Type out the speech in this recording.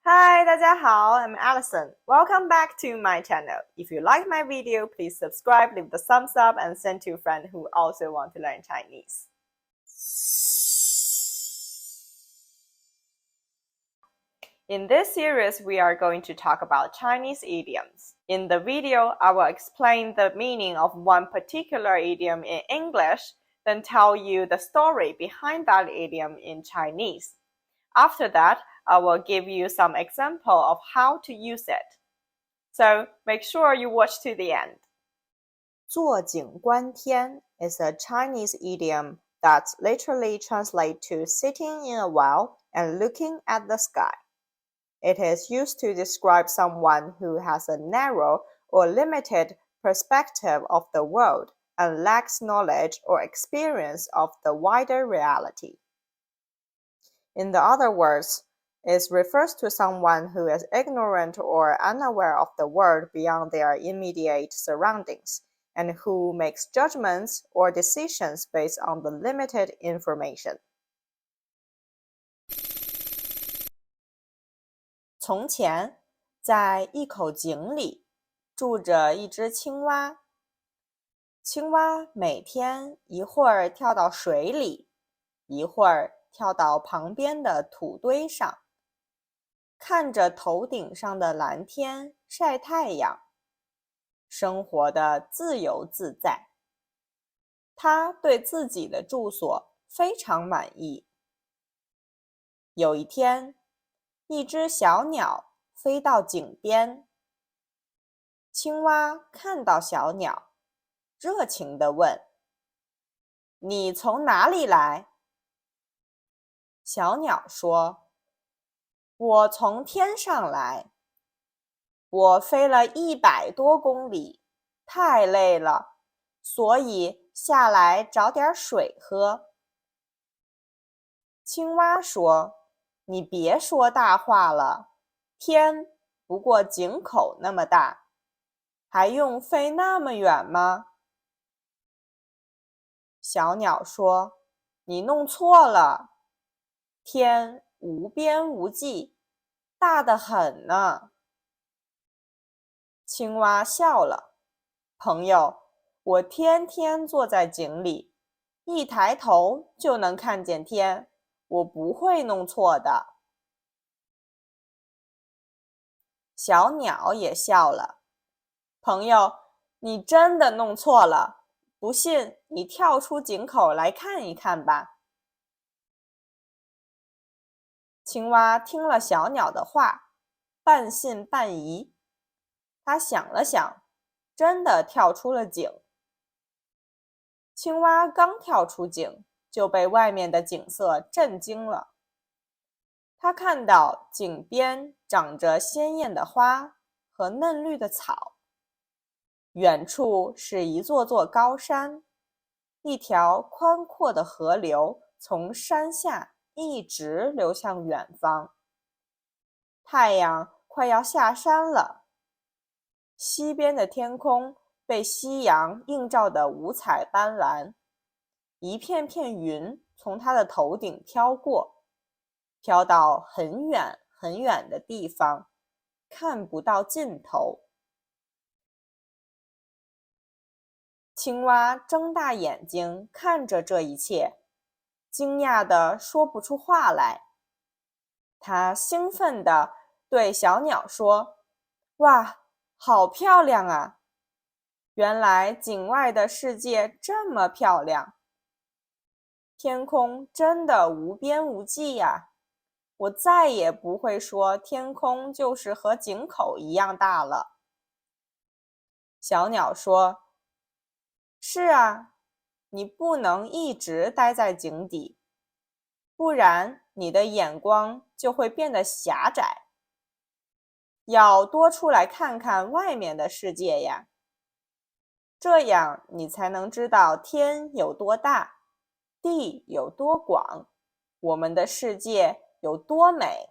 Hi, 大家好, I'm Allison. Welcome back to my channel. If you like my video, please subscribe, leave the thumbs up, and send to a friend who also want to learn Chinese. In this series, we are going to talk about Chinese idioms. In the video, I will explain the meaning of one particular idiom in English, then tell you the story behind that idiom in Chinese. After that, I will give you some example of how to use it. So make sure you watch to the end. 坐井观天 is a Chinese idiom that literally translates to sitting in a well and looking at the sky. It is used to describe someone who has a narrow or limited perspective of the world and lacks knowledge or experience of the wider reality. In other words, it refers to someone who is ignorant or unaware of the world beyond their immediate surroundings, and who makes judgments or decisions based on the limited information. 从前，在一口井里住着一只青蛙。青蛙每天一会儿跳到水里，一会儿跳到旁边的土堆上，看着头顶上的蓝天晒太阳，生活的自由自在。他对自己的住所非常满意。有一天，一只小鸟飞到井边，青蛙看到小鸟，热情地问：“你从哪里来？”小鸟说：“我从天上来，我飞了100多公里，太累了，所以下来找点水喝。”青蛙说：“你别说大话了，天不过井口那么大，还用飞那么远吗？”小鸟说：“你弄错了，天无边无际，大得很呢。”青蛙笑了：“朋友，我天天坐在井里，一抬头就能看见天，我不会弄错的。”小鸟也笑了：“朋友，你真的弄错了，不信你跳出井口来看一看吧。”青蛙听了小鸟的话，半信半疑。他想了想，真的跳出了井。青蛙刚跳出井，就被外面的景色震惊了。他看到井边长着鲜艳的花和嫩绿的草，远处是一座座高山，一条宽阔的河流从山下一直流向远方。太阳快要下山了，西边的天空被夕阳映照得五彩斑斓，一片片云从他的头顶飘过，飘到很远很远的地方，看不到尽头。青蛙睁大眼睛看着这一切，惊讶地说不出话来。他兴奋地对小鸟说：“哇，好漂亮啊！原来井外的世界这么漂亮，天空真的无边无际呀！我再也不会说天空就是和井口一样大了。”小鸟说：“是啊，你不能一直待在井底，不然你的眼光就会变得狭窄。要多出来看看外面的世界呀，这样你才能知道天有多大，地有多广，我们的世界有多美。”